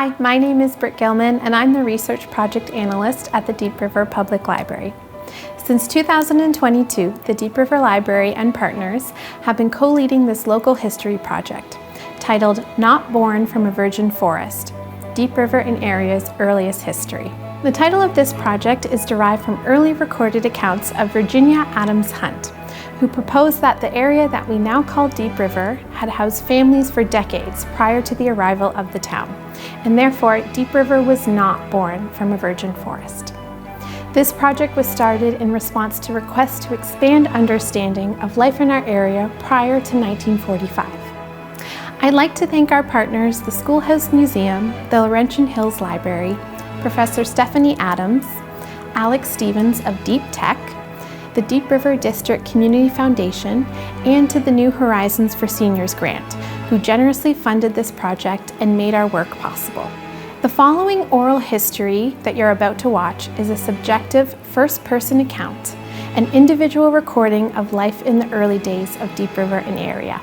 Hi, my name is Britt Gilman, and I'm the Research Project Analyst at the Deep River Public Library. Since 2022, the Deep River Library and partners have been co-leading this local history project titled Not Born from a Virgin Forest, Deep River and Area's Earliest History. The title of this project is derived from early recorded accounts of Virginia Adams Hunt, who proposed that the area that we now call Deep River had housed families for decades prior to the arrival of the town, and therefore Deep River was not born from a virgin forest. This project was started in response to requests to expand understanding of life in our area prior to 1945. I'd like to thank our partners, the Schoolhouse Museum, the Laurentian Hills Library, Professor Stephanie Adams, Alex Stevens of Deep Tech, the Deep River District Community Foundation, and to the New Horizons for Seniors grant, who generously funded this project and made our work possible. The following oral history that you're about to watch is a subjective first-person account, an individual recording of life in the early days of Deep River and area.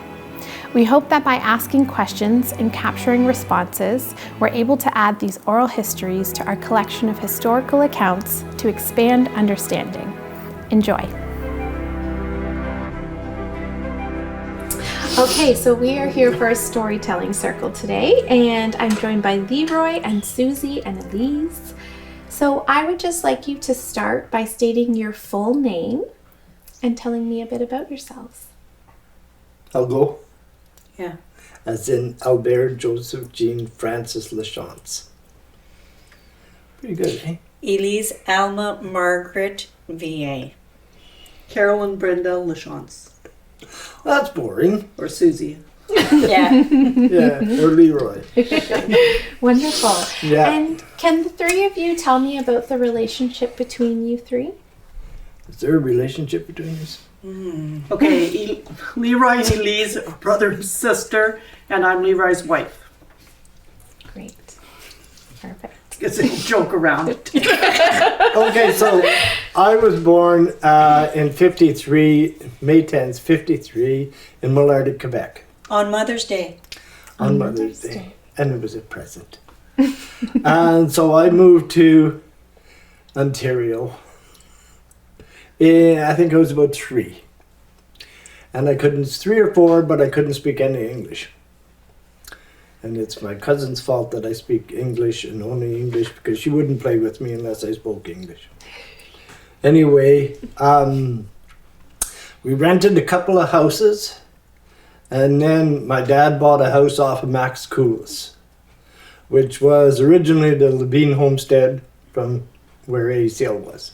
We hope that by asking questions and capturing responses, we're able to add these oral histories to our collection of historical accounts to expand understanding. Enjoy. Okay, so we are here for a storytelling circle today, and I'm joined by Leroy and Susie and Elise. So I would just like you to start by stating your full name and telling me a bit about yourselves. I'll go. Yeah. As in Albert Joseph Jean Francis Lachance. Pretty good, eh? Elise Alma Margaret V.A. Carolyn Brenda Lachance. That's boring. Or Susie. Yeah. Yeah, or Leroy. Wonderful. Yeah. And can the three of you tell me about the relationship between you three? Is there a relationship between us? Okay, Leroy and Elise are brother and sister, and I'm Leroy's wife. Great. Perfect. It's a joke around. Okay, so I was born in 53, May 10th, 53, in Malartic, Quebec. On Mother's Day. On Mother's Day. And it was a present. And so I moved to Ontario. I think I was about 3. And I couldn't, 3 or 4, but I couldn't speak any English. And it's my cousin's fault that I speak English and only English, because she wouldn't play with me unless I spoke English. Anyway, we rented a couple of houses, and then my dad bought a house off of Max Coulis, which was originally the Levine homestead from where ACL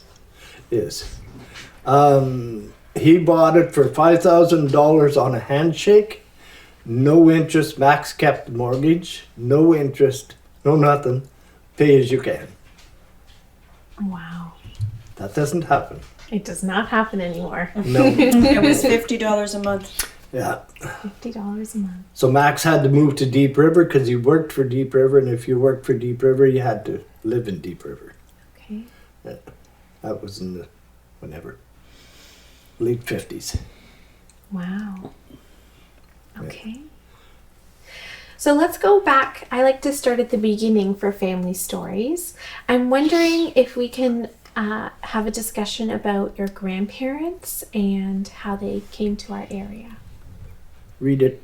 is. He bought it for $5,000 on a handshake. No interest. Max kept the mortgage. No interest. No nothing. Pay as you can. Wow. That doesn't happen. It does not happen anymore. No. It was $50 a month. Yeah. $50 a month. So Max had to move to Deep River because he worked for Deep River, and if you worked for Deep River, you had to live in Deep River. Okay. Yeah. That was in the late 50s. Wow. Okay. So let's go back. I like to start at the beginning for family stories. I'm wondering if we can have a discussion about your grandparents and how they came to our area. Read it.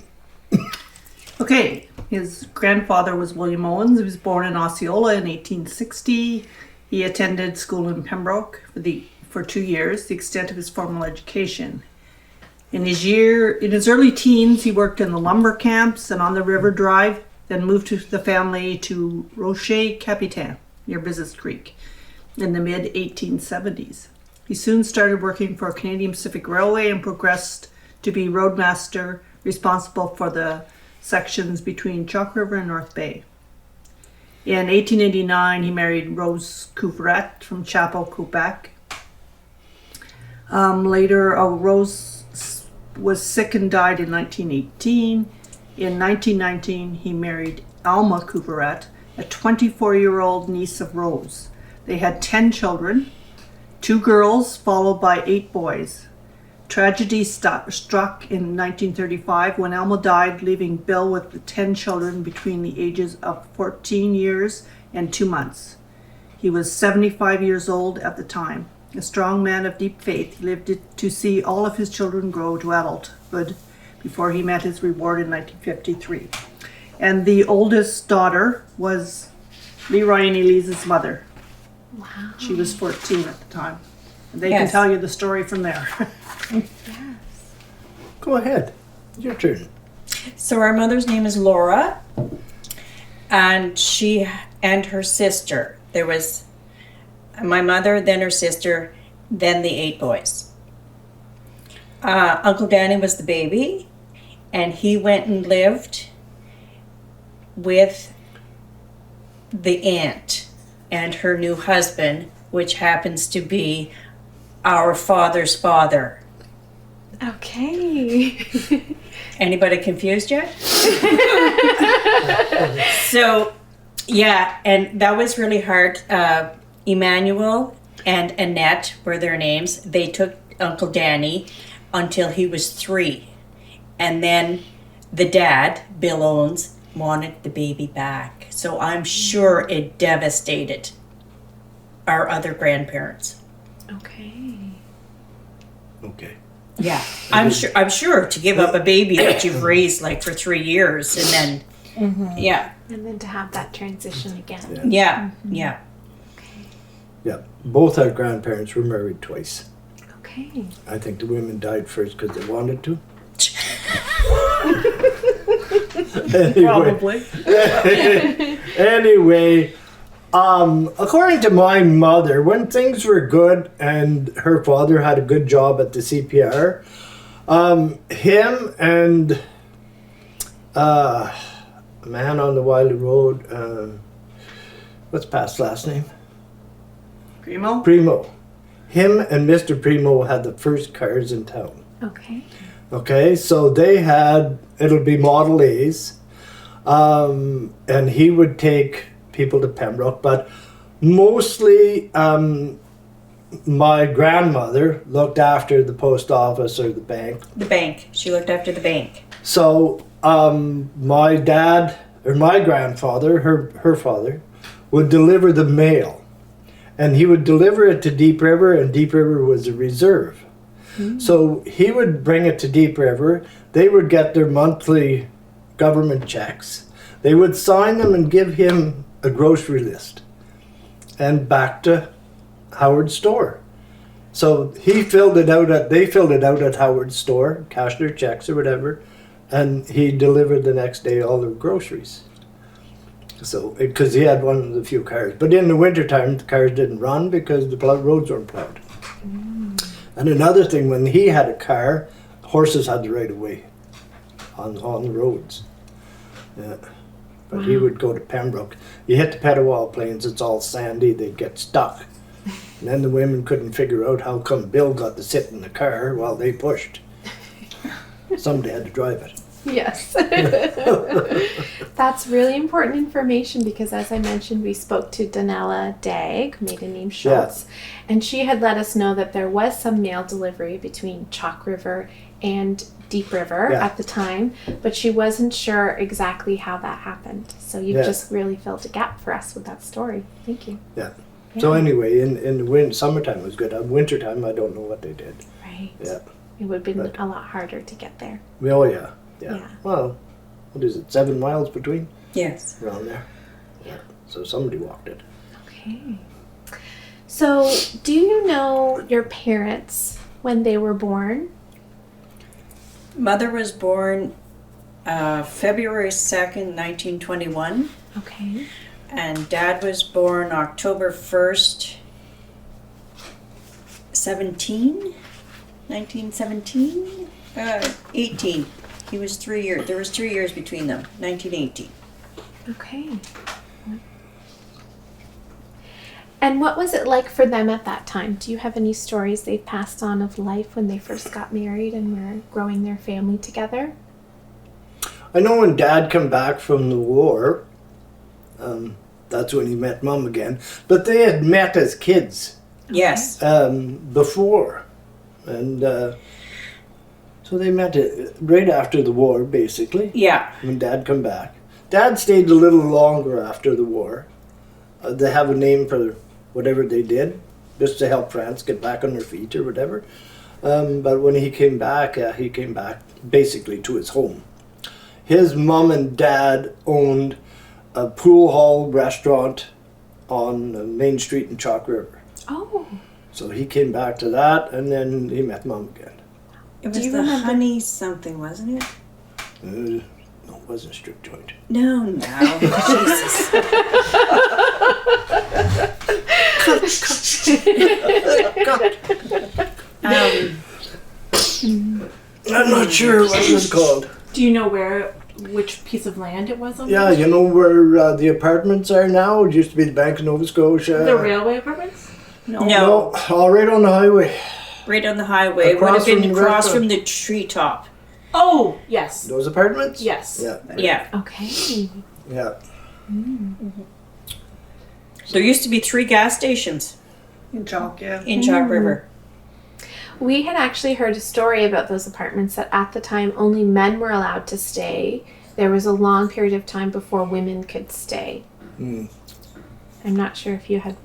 Okay, his grandfather was William Owens. He was born in Osceola in 1860. He attended school in Pembroke for 2 years, the extent of his formal education. In his early teens, he worked in the lumber camps and on the River Drive, then moved the family to Rocher Capitan, near Business Creek, in the mid-1870s. He soon started working for Canadian Pacific Railway and progressed to be roadmaster, responsible for the sections between Chalk River and North Bay. In 1889, he married Rose Couvrette from Chapel, Quebec. Later, Rose was sick and died in 1918. In 1919, he married Alma Couvrette, a 24-year-old niece of Rose. They had 10 children, 2 girls followed by 8 boys. Tragedy struck in 1935 when Alma died, leaving Bill with the 10 children between the ages of 14 years and 2 months. He was 75 years old at the time. A strong man of deep faith, he lived to see all of his children grow to adulthood before he met his reward in 1953. And the oldest daughter was Leroy and Elise's mother. Wow. She was 14 at the time. And they can Yes. tell you the story from there. Yes. Go ahead. Your turn. So our mother's name is Laura, and she and her sister. There was my mother, then her sister, then the 8 boys. Uncle Danny was the baby, and he went and lived with the aunt and her new husband, which happens to be our father's father. Okay. Anybody confused yet? So, yeah, and that was really hard. Emmanuel and Annette were their names. They took Uncle Danny until he was 3. And then the dad, Bill Owens, wanted the baby back. So I'm sure it devastated our other grandparents. Okay. Okay. Yeah, I'm sure to give up a baby that you've raised like for 3 years and then, yeah, And then to have that transition again. Yeah. yeah. Yeah. Both our grandparents were married twice. Okay. I think the women died first because they wanted to. Anyway. Probably. Anyway, according to my mother, when things were good and her father had a good job at the CPR, him and a man on the Wiley Road, what's Pat's last name? Primo? Primo. Him and Mr. Primo had the first cars in town. Okay. Okay, so they had, it'll be Model A's, and he would take people to Pembroke, but mostly my grandmother looked after the post office or the bank. The bank. She looked after the bank. So my dad, or my grandfather, her father, would deliver the mail. And he would deliver it to Deep River, and Deep River was a reserve. So he would bring it to Deep River. They would get their monthly government checks. They would sign them and give him a grocery list. And back to Howard's store. So he filled it out they filled it out at Howard's store, cashed their checks or whatever, and he delivered the next day all their groceries. So, because he had one of the few cars. But in the wintertime, the cars didn't run because the roads weren't plowed. And another thing, when he had a car, horses had the right of way on the roads. Yeah. But he would go to Pembroke. You hit the Petawawa Plains, it's all sandy, they'd get stuck. And then the women couldn't figure out how come Bill got to sit in the car while they pushed. Somebody had to drive it. Yes. That's really important information because, as I mentioned, we spoke to Donella Dagg, maiden name Schultz, and she had let us know that there was some mail delivery between Chalk River and Deep River at the time, but she wasn't sure exactly how that happened. So you've just really filled a gap for us with that story. Thank you. Yeah. So anyway, in the summertime was good. Wintertime, I don't know what they did. Right. Yeah. It would have been a lot harder to get there. Oh yeah. Yeah. Yeah. Well, what is it? 7 miles between? Yes. Around there. Yeah. So somebody walked it. Okay. So, do you know your parents when they were born? Mother was born February 2nd, 1921. Okay. And Dad was born October 1st, 1917? 18. He was 3 years. There was 3 years between them. 1918. Okay. And what was it like for them at that time? Do you have any stories they passed on of life when they first got married and were growing their family together? I know when Dad come back from the war, that's when he met Mom again. But they had met as kids Yes. before. And So they met right after the war, basically, Yeah. when Dad come back. Dad stayed a little longer after the war. They have a name for whatever they did, just to help France get back on their feet or whatever. But when he came back basically to his home. His mom and dad owned a pool hall restaurant on Main Street in Chalk River. Oh. So he came back to that, and then he met Mom again. It Do was you the remember- honey something, wasn't it? No, it wasn't a strip joint. No, Jesus. I'm not sure what it was called. Do you know which piece of land it was on? Yeah, you know where the apartments are now? It used to be the Bank of Nova Scotia. The railway apartments? No. All right on the highway. Right on the highway. It would have Across been from the across restaurant. from the treetop. Oh, yes. Those apartments? Yes. Yeah. Yeah. Okay. Yeah. There used to be 3 gas stations In Chalk, yeah. in Chalk River. We had actually heard a story about those apartments that at the time only men were allowed to stay. There was a long period of time before women could stay. Mm. I'm not sure if you had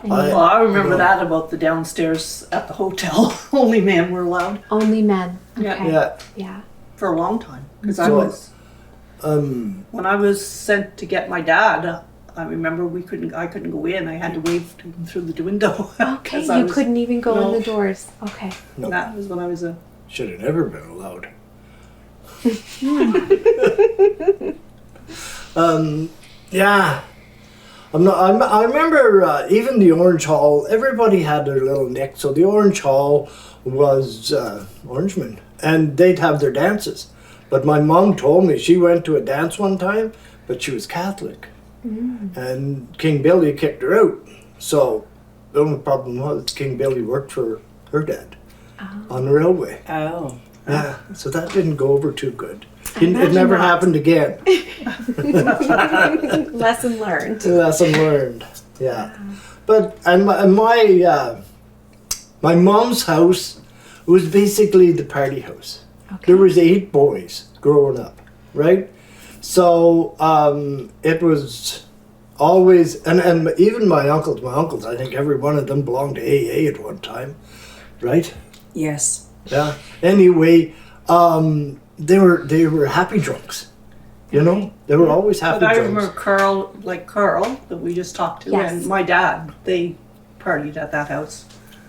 any. I- Well, I remember No. that about the downstairs at the hotel. Only men were allowed Only men. Yeah. Okay. Yeah. Yeah. for a long time. Because I So- was, Um, when I was sent to get my dad, I remember I couldn't go in. I had to wave to him through the window. Okay, 'Cause I you was- couldn't even go in no. the doors. Okay. No. That was when I was a. should have never been allowed. Yeah. I remember even the Orange Hall, everybody had their little nick. So the Orange Hall was Orangemen, and they'd have their dances. But my mom told me she went to a dance one time, but she was Catholic. And King Billy kicked her out. So the only problem was King Billy worked for her dad on the railway. Oh. Yeah, so that didn't go over too good. It imagine never not. happened again. Lesson learned. Lesson learned. Yeah, but and my mom's house was basically the party house. Okay. There was 8 boys growing up, right? So it was always and even my uncles. I think every one of them belonged to AA at one time, right? Yes. Yeah. Anyway, they were happy drunks. You know, they were always happy But I drunks. remember Carl, that we just talked to, Yes. and my dad. They partied at that house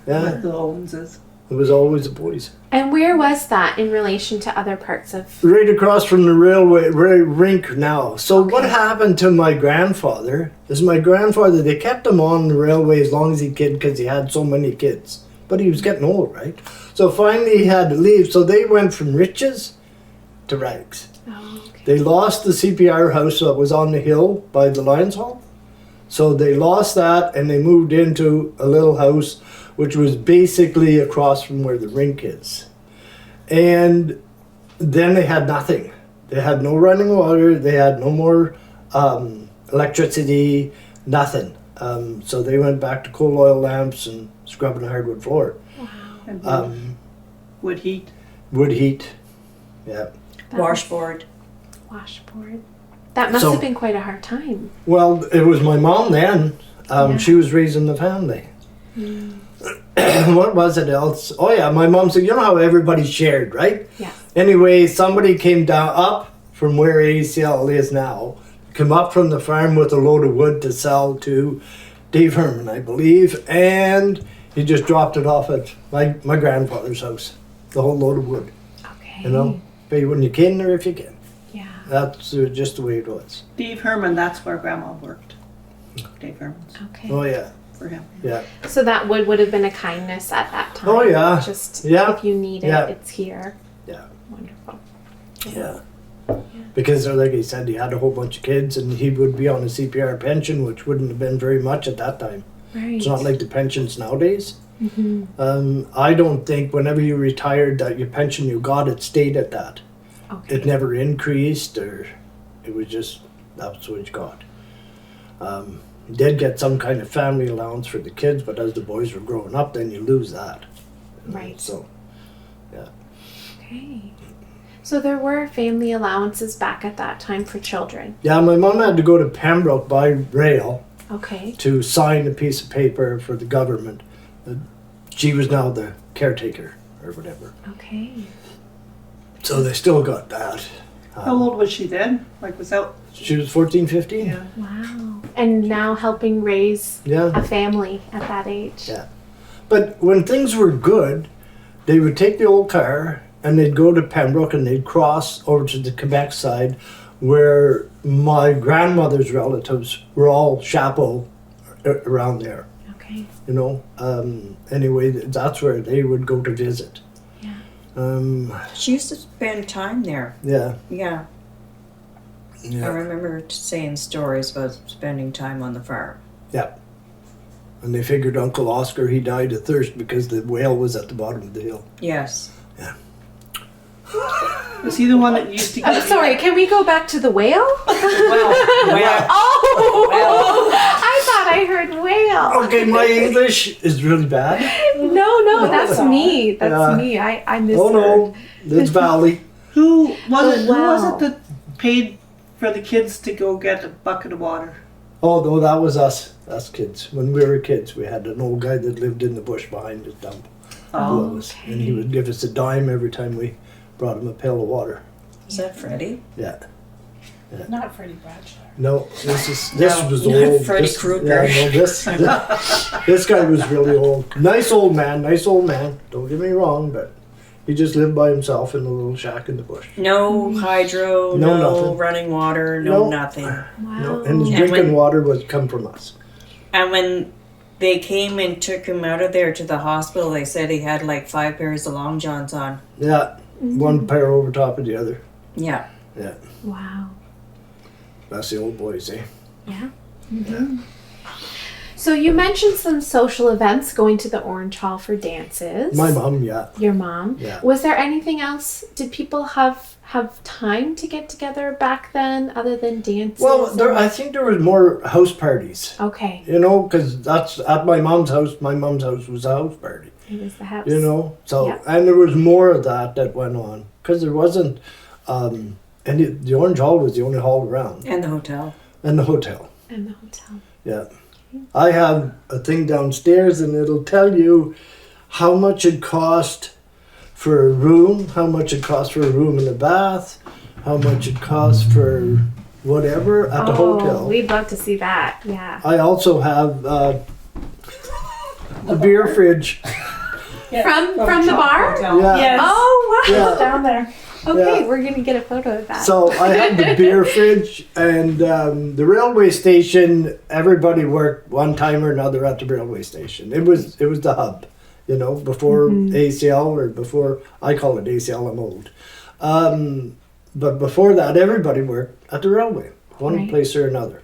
Yeah, with the Owenses. it was always the boys. And where was that in relation to other parts of? Right across from the railway rink now. So what happened to my grandfather is they kept him on the railway as long as he could because he had so many kids. But he was getting old, right? So finally he had to leave. So they went from riches to rags. Oh, okay. They lost the CPR house that was on the hill by the Lions Hall. So they lost that and they moved into a little house which was basically across from where the rink is. And then they had nothing. They had no running water, they had no more electricity, nothing. So they went back to coal oil lamps and scrubbing a hardwood floor. And wood heat. Wood heat, yeah. Washboard. Washboard. That must So- have been quite a hard time. Well, it was my mom then. Yeah. She was raising the family. What was it else? Oh yeah, my mom said, you know how everybody shared, right? Yeah. Anyway, somebody came down up from where ACL is now, came up from the farm with a load of wood to sell to Dave Herman, I believe, and he just dropped it off at my grandfather's house, the whole load of wood, Okay. you know? Pay when you can or if you can. Yeah. That's just the way it was. Dave Herman, that's where Grandma worked. Dave Herman's Okay. Oh yeah, for him. yeah. So that would have been a kindness at that time. Oh, yeah. Just Yeah. if you need it, Yeah. it's here. Yeah. Wonderful. Yeah. Because like he said, he had a whole bunch of kids and he would be on a CPR pension, which wouldn't have been very much at that time. Right. It's not like the pensions nowadays. Mm-hmm. I don't think whenever you retired that your pension you got, it stayed at that. Okay. It never increased or it was just, that's what you got. You did get some kind of family allowance for the kids, but as the boys were growing up, then you lose that. Right. So, yeah. Okay. Okay. So there were family allowances back at that time for children. Yeah, my mom had to go to Pembroke by rail Okay. to sign a piece of paper for the government. She was now the caretaker or whatever. Okay. So they still got that. How old was she then? Like, without? She was 14, 15? Yeah. Wow. And now helping raise Yeah. a family at that age. Yeah. But when things were good, they would take the old car and they'd go to Pembroke and they'd cross over to the Quebec side where my grandmother's relatives were all chapeau around there, Okay. you know. Anyway, that's where they would go to visit. Yeah. She used to spend time there. Yeah. Yeah. I Yeah. remember saying stories about spending time on the farm. Yeah. And they figured Uncle Oscar, he died of thirst because the whale was at the bottom of the hill. Yes. Was he the one that used to give Sorry, can we go back to the whale? Well, Oh! I thought I heard whale. Okay, my English is really bad. No, that's me. That's Yeah. me. I misheard. Oh no, it's Valley. Who was it? Oh, Who was wow. it that paid for the kids to go get a bucket of water? Oh no, that was us kids. When we were kids, we had an old guy that lived in the bush behind the dump below us, and he would give us a dime every time we brought him a pail of water. is that Freddie? Yeah. Not Freddie Bradshaw. No, this No, was not old. Freddy This- Krueger. Yeah, no, this guy was really old. Nice old man. Don't get me wrong, but he just lived by himself in a little shack in the bush. No hydro, No no, nothing. running water, no No. nothing. Wow. No, and his And drinking when- water would come from us. And when they came and took him out of there to the hospital, they said he had like 5 pairs of long johns on. Yeah, one pair over top of the other. Yeah. Yeah, Wow. that's the old boys, eh? Yeah. So you mentioned some social events, going to the Orange Hall for dances. My mom, yeah. Your mom. Yeah. Was there anything else? Did people have time to get together back then, other than dances? Well, I think there was more house parties. Okay, You know, because that's at my mom's house. My mom's house was a house party. it was the house. You know, so Yeah. and there was more of that went on because there wasn't, and the Orange Hall was the only hall around, And the hotel. and the hotel. And the hotel. Yeah, I have a thing downstairs, and it'll tell you how much it cost for a room, how much it cost for a room and a bath, how much it cost for whatever at the hotel. We'd love to see that. Yeah. I also have the beer fridge. From the bar? Yeah. Yes. Oh wow. Yeah. Down there. Okay, Yeah. we're gonna get a photo of that. So I have the beer fridge and the railway station. Everybody worked one time or another at the railway station. It was the hub, you know, before ACL or before I call it ACL. I'm old, but before that, everybody worked at the railway, one Right. place or another.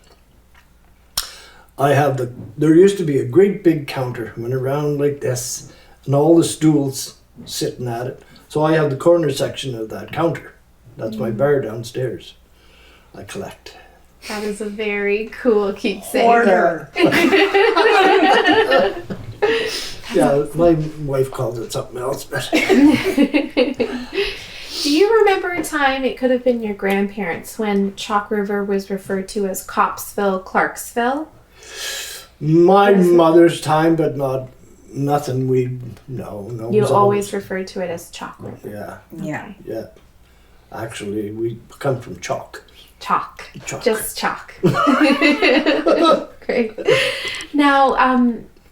I have there used to be a great big counter went around like this, and all the stools sitting at it. So I have the corner section of that counter. That's my bar downstairs. I collect. That is a very cool keepsake. Order. Yeah, my wife calls it something else, but Do you remember a time, it could have been your grandparents, when Chalk River was referred to as Copsville, Clarksville? my mother's time, but nothing we no. You it was always referred to it as Chalk River. Yeah, Yeah. yeah. Actually, we come from chalk. Chalk. Chalk. Just chalk. Great. Now,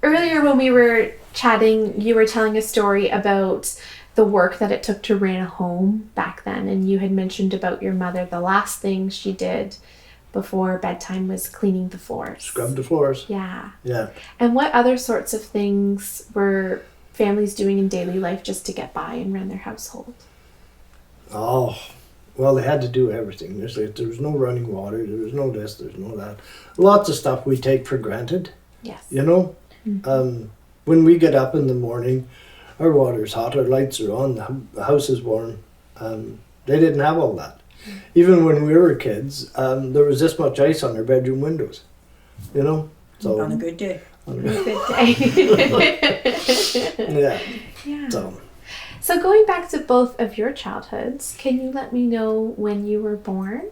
earlier when we were chatting, you were telling a story about the work that it took to rent a home back then, and you had mentioned about your mother. The last thing she did before bedtime was cleaning the floors. Scrub the floors. Yeah. Yeah. And what other sorts of things were families doing in daily life just to get by and run their household? Oh, well, they had to do everything. There was no running water. There was no this. There's no that. Lots of stuff we take for granted. Yes. You know, when we get up in the morning, our water's hot, our lights are on, the house is warm. They didn't have all that. Even when we were kids, there was this much ice on our bedroom windows. You know, so On a good day. On a good day. yeah. Yeah. So So going back to both of your childhoods, can you let me know when you were born?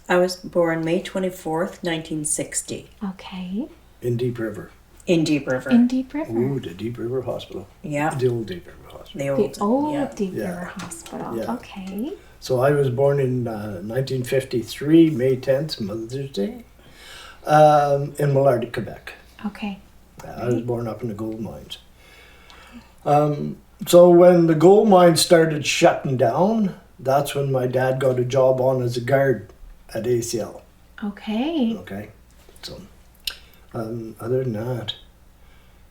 I was born May 24th, 1960, Okay. In Deep River. in Deep River. In Deep River. Ooh, the Deep River Hospital. Yeah, The old Deep River Hospital. the old. yeah. Deep Yeah. River Hospital. Yeah. Okay. So I was born in 1953, May 10th, Mother's Day, in Malartic, Quebec. Okay. I was born up in the gold mines. So when the gold mines started shutting down, that's when my dad got a job on as a guard at ACL. Okay. Okay, so other than that,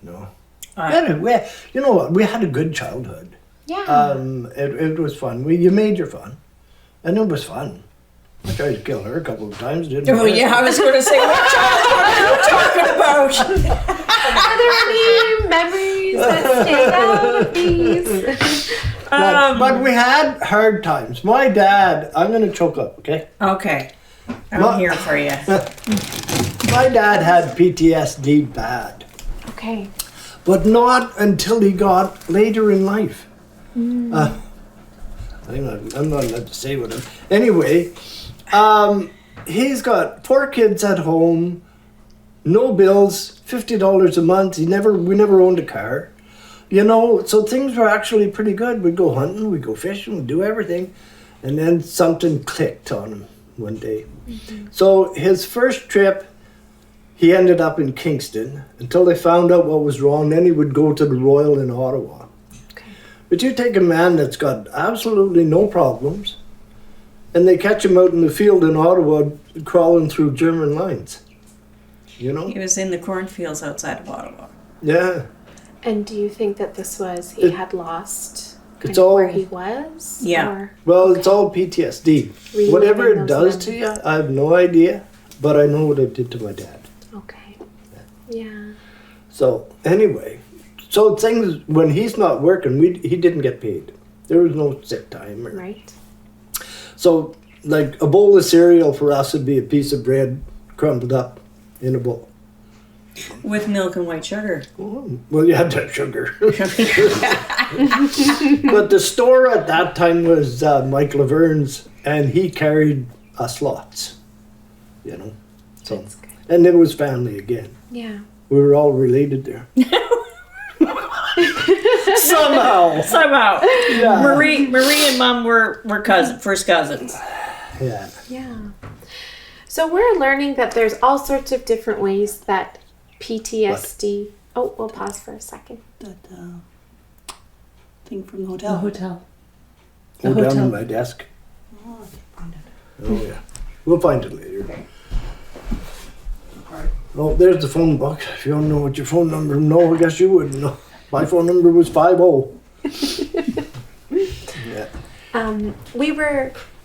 no. You know what? We had a good childhood. Yeah. It was fun. You made your fun, and it was fun. I tried to kill her a couple of times, didn't I? Oh yeah, I was going to say, what childhood are you talking about? Are there any memories that stand out of these? But we had hard times. My dad, I'm going to choke up, okay? Okay, I'm Well- here for you. My dad had PTSD bad, Okay. but not until he got later in life. I'm not allowed to say what him. Anyway, he's got 4 kids at home, no bills, $50 a month. We never owned a car. You know, so things were actually pretty good. We'd go hunting, we'd go fishing, we'd do everything. And then something clicked on him one day. So his first trip, he ended up in Kingston until they found out what was wrong. Then he would go to the Royal in Ottawa. Okay. But you take a man that's got absolutely no problems, and they catch him out in the field in Ottawa crawling through German lines. You know? He was in the cornfields outside of Ottawa. Yeah. And do you think that this was he had lost kind It's of all- where he was? Yeah. Or Well, it's all PTSD. reliving Whatever it those does to you, I have no idea, but I know what it did to my dad. okay. Yeah. So anyway, so things when he's not working, he didn't get paid. There was no sick time. Right. So like a bowl of cereal for us would be a piece of bread crumbled up in a bowl. With milk and white sugar. Oh, well, you had to have sugar. But the store at that time was Mike Laverne's, and he carried us lots. You know, so That's good. and it was family again. Yeah. We were all related there. Somehow. Somehow. Yeah. Marie and Mom were first cousins. Yeah. Yeah. So we're learning that there's all sorts of different ways that PTSD. Oh, we'll pause for a second. That thing from the hotel. hotel. Oh, The down hotel. on my desk. Oh, I can't find it. Oh, yeah. We'll find it later. Alright. Oh, there's the phone book. If you don't know what your phone number, no, I guess you wouldn't know. My phone number was 50. Yeah.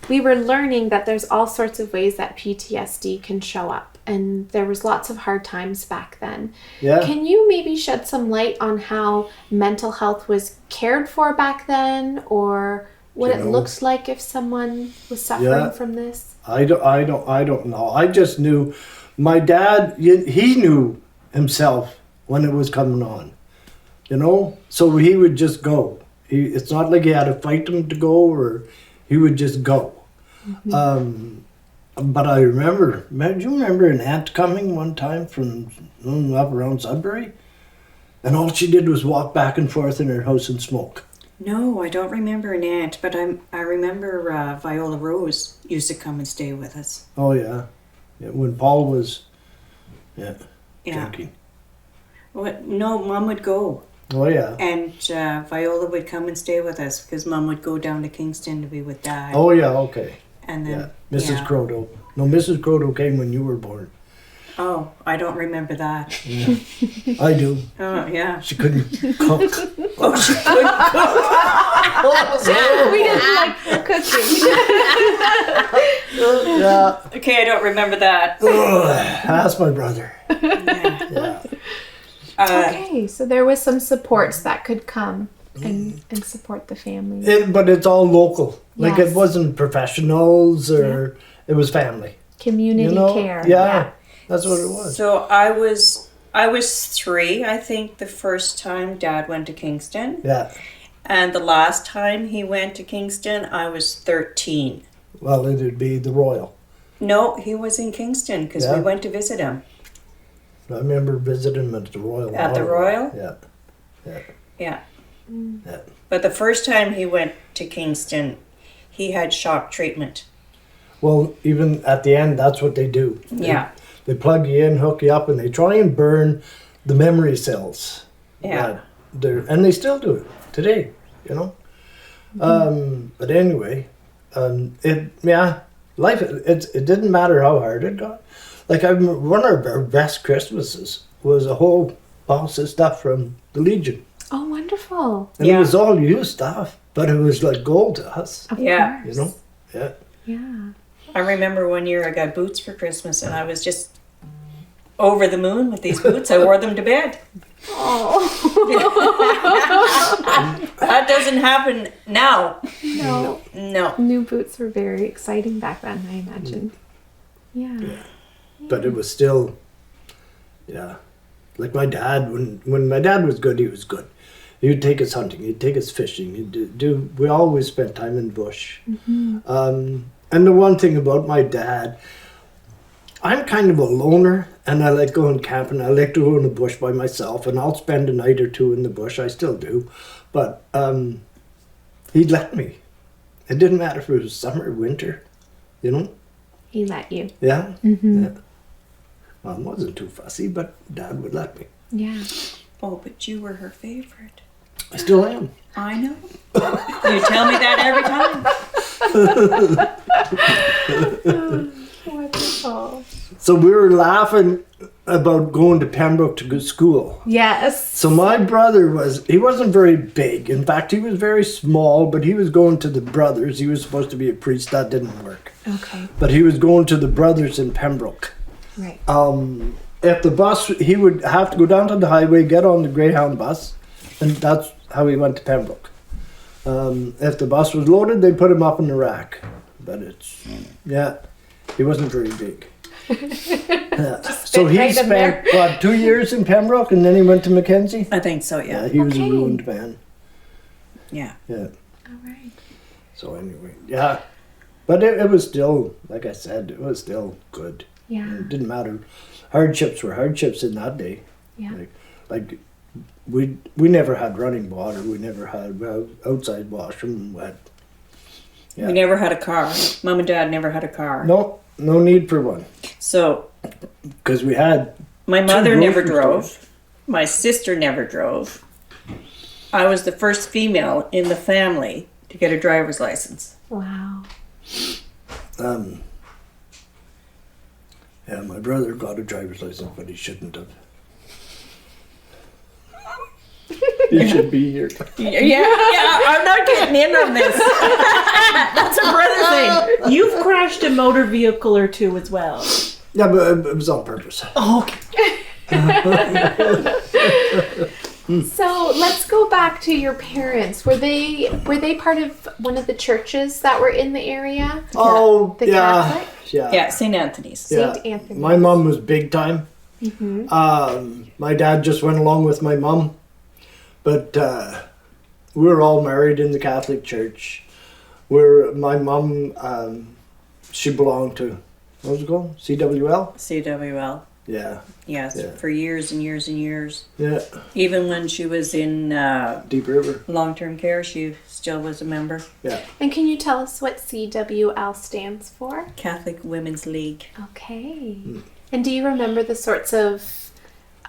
We were learning that there's all sorts of ways that PTSD can show up, and there was lots of hard times back then. Yeah. Can you maybe shed some light on how mental health was cared for back then, or what You it know. looks like if someone was suffering Yeah. from this? I don't know. I just knew my dad, he knew himself when it was coming on, you know? So he would just go. It's not like he had to fight him to go, or he would just go. But I remember, do you remember an aunt coming one time from up around Sudbury? And all she did was walk back and forth in her house and smoke. No, I don't remember an aunt, but I remember Viola Rose used to come and stay with us. Oh, yeah. When Paul was Yeah. drinking. What? No, Mom would go, Oh, yeah. and Viola would come and stay with us because Mom would go down to Kingston to be with Dad. Oh, yeah, okay. and then Yeah, Mrs. Croto. No, Mrs. Croto came when you were born. Oh, I don't remember that. Yeah. I do. Oh yeah. She couldn't cook. Oh, she could. We didn't like her cooking. Yeah. Okay, I don't remember that. That's my brother. Yeah. Yeah. Okay, so there was some supports that could come and support the family. But it's all local. Like Yes. it wasn't professionals or it was family. Community You know? care. Yeah. That's what it was. So I was 3, I think, the first time Dad went to Kingston, Yeah. And the last time he went to Kingston, I was 13. Well, it'd be the Royal. No, he was in Kingston because Yeah. we went to visit him. I remember visiting him at the Royal. At the Royal? Yeah. Yeah. Yeah. But the first time he went to Kingston, he had shock treatment. Well, even at the end, that's what they do. Yeah. They plug you in, hook you up, and they try and burn the memory cells. Yeah. And they still do it today, you know. But anyway, life. It didn't matter how hard it got. Like I remember one of our best Christmases was a whole box of stuff from the Legion, Oh, wonderful. and Yeah. it was all used stuff, but it was like gold to us, Of Yeah. course. you know. Yeah. Yeah. I remember one year I got boots for Christmas and I was just over the moon with these boots. I wore them to bed. That doesn't happen now. No. No. New boots were very exciting back then, I imagine. Yeah. But it was still, yeah. Like my dad, when my dad was good, he was good. He would take us hunting, he'd take us fishing. We always spent time in the bush. And the one thing about my dad, I'm kind of a loner, and I like going camping. I like to go in the bush by myself, and I'll spend a night or two in the bush. I still do. But he'd let me. It didn't matter if it was summer or winter, you know? He let you. Yeah. Mm-hmm. Yeah. Mom wasn't too fussy, but Dad would let me. Yeah. Oh, but you were her favorite. I still am. I know. You tell me that every time. Wonderful. So we were laughing about going to Pembroke to go to school. Yes. So my brother he wasn't very big. In fact, he was very small, but he was going to the brothers. He was supposed to be a priest. That didn't work. Okay. But he was going to the brothers in Pembroke. Right. If the bus, he would have to go down to the highway, get on the Greyhound bus, and that's how he went to Pembroke. If the bus was loaded, they put him up in the rack. But he wasn't very big. Yeah. So he right in spent, there. 2 years in Pembroke, and then he went to Mackenzie? I think so, Yeah, yeah. he was a Okay. ruined man. Yeah. Yeah. All right. So anyway, yeah. But it was still, like I said, it was still good. Yeah. It didn't matter. Hardships were hardships in that day. Yeah. Like we never had running water. We never had outside washroom. Yeah. We never had a car. Mom and Dad never had a car. No need for one. So Because we had my mother never grocery drove. stores. My sister never drove. I was the first female in the family to get a driver's license. Wow. Yeah, my brother got a driver's license, but he shouldn't have. He should be here. Yeah, I'm not getting in on this. That's a brother thing. You've crashed a motor vehicle or two as well. Yeah, but it was on purpose. Oh, okay. So let's go back to your parents. Were they part of one of the churches that were in the area? Oh, The yeah. Catholic? Yeah, St. Anthony's. St. Anthony. My mom was big time. Mm-hmm. My dad just went along with my mom. But we were all married in the Catholic Church. My mom, she belonged to, what was it called? CWL? CWL. Yeah. Yes, Yeah. for years and years and years. Yeah. Even when she was in Deep River. long-term care, she still was a member. Yeah. And can you tell us what CWL stands for? Catholic Women's League. Okay. And do you remember the sorts of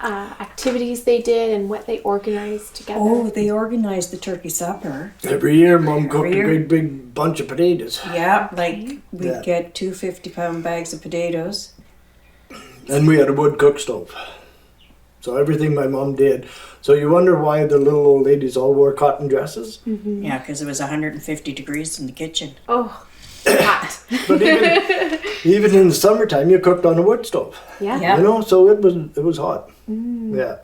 activities they did and what they organized together? Oh, they organized the turkey supper. Every year, Mom cooked year? a great big bunch of potatoes. Yeah, like we'd Yeah. get 2 50-pound bags of potatoes. And we had a wood cook stove. So everything my mom did. So you wonder why the little old ladies all wore cotton dresses? Yeah, because it was 150 degrees in the kitchen. Oh, hot. But even in the summertime, you cooked on a wood stove. Yeah. Yeah. You know, so it was hot. Yeah.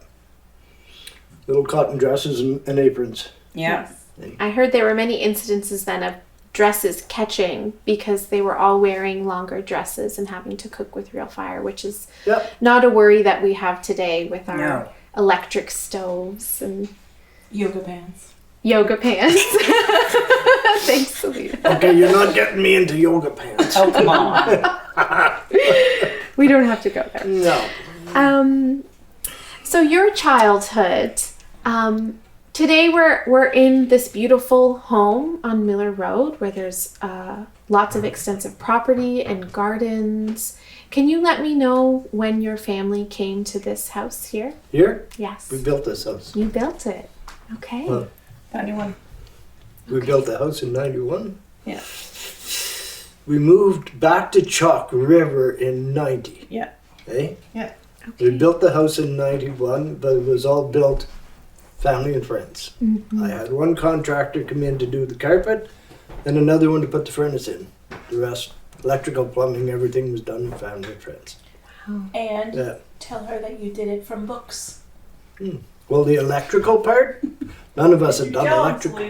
Little cotton dresses and aprons. Yeah. I heard there were many incidences then of dresses catching because they were all wearing longer dresses and having to cook with real fire, which is Yep. not a worry that we have today with our No. electric stoves and Yoga pants. yoga pants. Thanks, Selena. Okay, you're not getting me into yoga pants. Oh, come on. We don't have to go there. No. So your childhood, today we're in this beautiful home on Miller Road where there's lots of extensive property and gardens. Can you let me know when your family came to this house here? Here, Yes. we built this house. You built it. Okay. Well, Anyone? we built the house in 91. Yeah. We moved back to Chalk River in 90. Yeah. Eh? Yeah. We built the house in 91, but it was all built family and friends. I had one contractor come in to do the carpet and another one to put the furnace in. The rest, electrical, plumbing, everything was done with family and friends. And Yeah. tell her that you did it from books. Well, the electrical part, none of us had done electrical.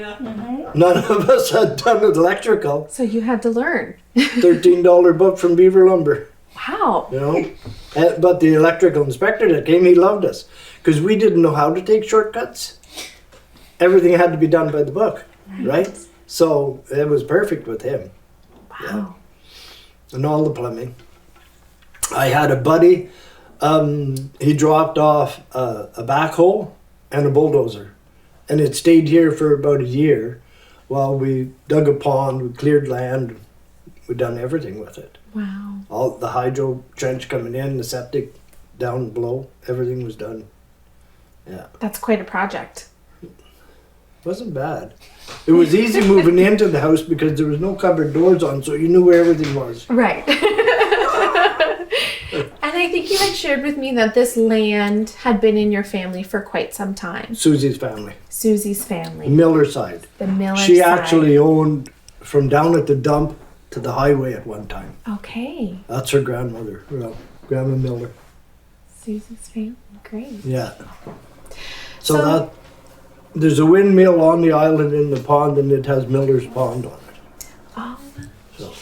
None of us had done electrical. So you had to learn. $13 book from Beaver Lumber. Wow. You know, but the electrical inspector that came, he loved us because we didn't know how to take shortcuts. Everything had to be done by the book, right? So it was perfect with him. Wow. And all the plumbing. I had a buddy, he dropped off a backhoe and a bulldozer, and it stayed here for about a year while we dug a pond, we cleared land, we done everything with it. Wow. All the hydro trench coming in, the septic down below, everything was done. Yeah, That's quite a project. wasn't bad. It was easy moving into the house because there was no cupboard doors on, so you knew where everything was. Right. And I think you had shared with me that this land had been in your family for quite some time. Susie's family, Susie's family. Miller side. The Miller She side. actually owned from down at the dump to the highway at one time. Okay. That's her grandmother, well, Grandma Miller. Susie's family. Great. Yeah. So that there's a windmill on the island in the pond, and it has Miller's Pond on it. Oh. So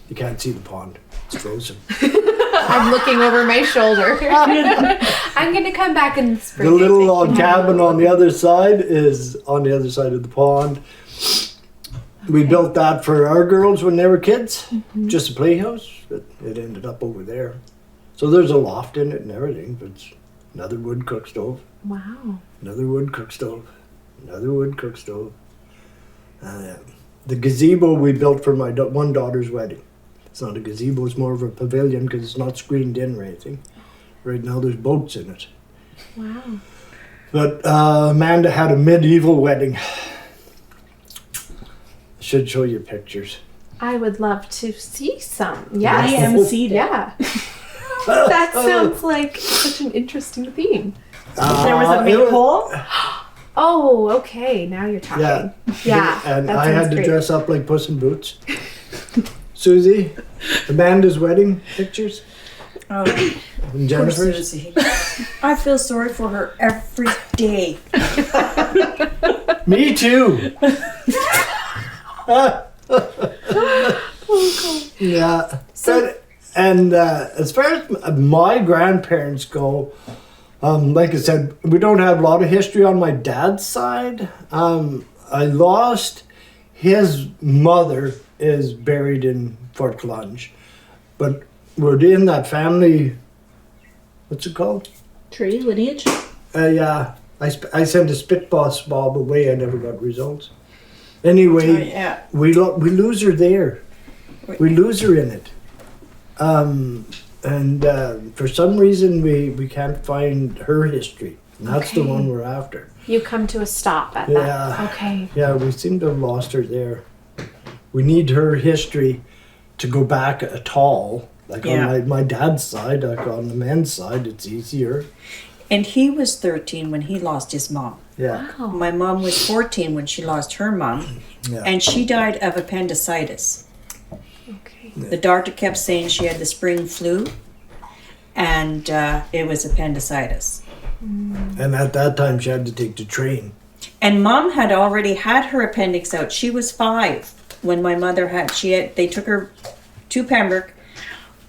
you can't see the pond; it's frozen. I'm looking over my shoulder. I'm going to come back in the spring. The little log cabin on the other side is on the other side of the pond. We built that for our girls when they were kids, just a playhouse, but it ended up over there. So there's a loft in it and everything, but it's another wood cook stove, Wow. another wood cook stove, another wood cook stove. The gazebo we built for my one daughter's wedding. It's not a gazebo, it's more of a pavilion because it's not screened in or anything. Right now there's boats in it. Wow. But Amanda had a medieval wedding. I should show you pictures. I would love to see some. Yes. I am seated. Yeah. That sounds like such an interesting theme. There was a maypole. Oh, okay. Now you're talking. Yeah. Yeah. And that I sounds had to great. dress up like Puss in Boots. Susie, Amanda's wedding pictures, Oh, and poor Jennifer's. Susie. I feel sorry for her every day. Me too. Yeah. And as far as my grandparents go, like I said, we don't have a lot of history on my dad's side. I lost his mother is buried in Fort Clunge, but we're in that family. What's it called? Tree lineage. Yeah. I sent a spitball swab away. I never got results. Anyway, Yeah. we lose her there. We lose her in it. And for some reason we can't find her history. And that's the Okay. one we're after. You come to a stop at Yeah. that. Okay. Yeah, we seem to have lost her there. We need her history to go back at all. Like Yeah. on my dad's side, like on the men's side, it's easier. And he was 13 when he lost his mom. Yeah. Wow. My mom was 14 when she lost her mom, Yeah. and she died of appendicitis. Okay. The doctor kept saying she had the spring flu, and it was appendicitis. And at that time, she had to take the train. And mom had already had her appendix out. She was 5 when my mother had. They took her to Pembroke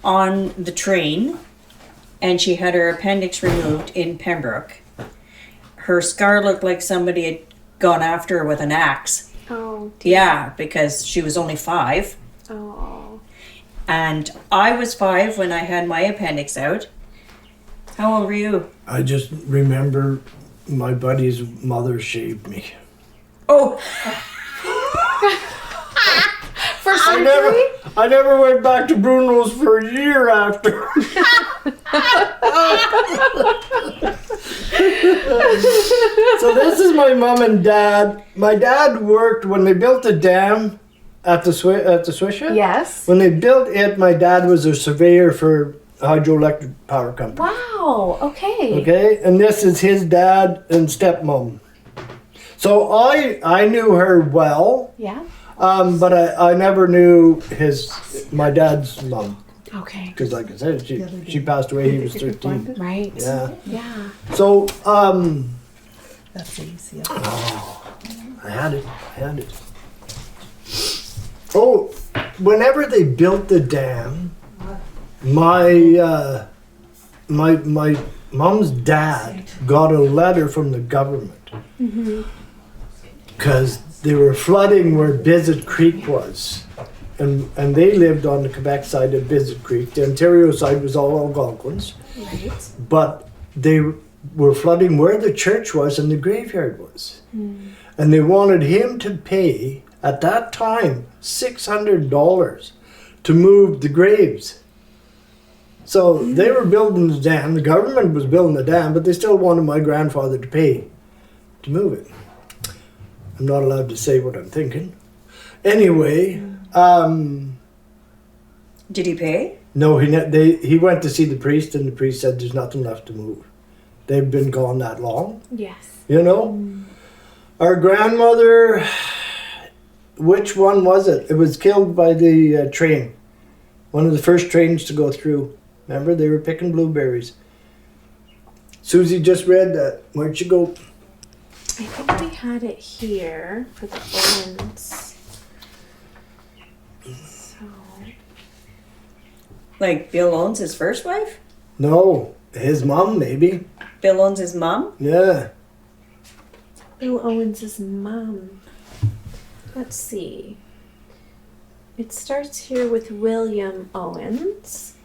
on the train, and she had her appendix removed in Pembroke. Her scar looked like somebody had gone after her with an axe. Oh. Yeah, because she was only 5. Oh. And I was 5 when I had my appendix out. How old were you? I just remember my buddy's mother shaved me. Oh, For surgery? I never went back to Bruno's for a year after. So this is my mom and dad. My dad worked when they built the dam at the Swisha. Yes. When they built it, my dad was a surveyor for hydroelectric power company. Wow. Okay. Okay, and this is his dad and stepmom. So I knew her well, Yeah. but I never knew my dad's mom. Okay. Because like I said, she passed away, he was 13. Right. Yeah. Yeah. So, That's easy. I had it. Oh, whenever they built the dam, my mom's dad got a letter from the government because they were flooding where Bizet Creek was, and they lived on the Quebec side of Bizet Creek. The Ontario side was all Algonquins, Right. but they were flooding where the church was and the graveyard was, and they wanted him to pay at that time $600 to move the graves. So they were building the dam, the government was building the dam, but they still wanted my grandfather to pay to move it. I'm not allowed to say what I'm thinking. Anyway, did he pay? no, he went to see the priest, and the priest said there's nothing left to move. They've been gone that long, Yes. you know? Our grandmother, which one was it? It was killed by the train. One of the first trains to go through. Remember, they were picking blueberries. Susie just read that. Where'd you go? I think we had it here for the Owens. So. Like Bill owns his first wife? No, his mom maybe. Bill owns his mom? Yeah. Bill Owens' mom. Let's see. It starts here with William Owens.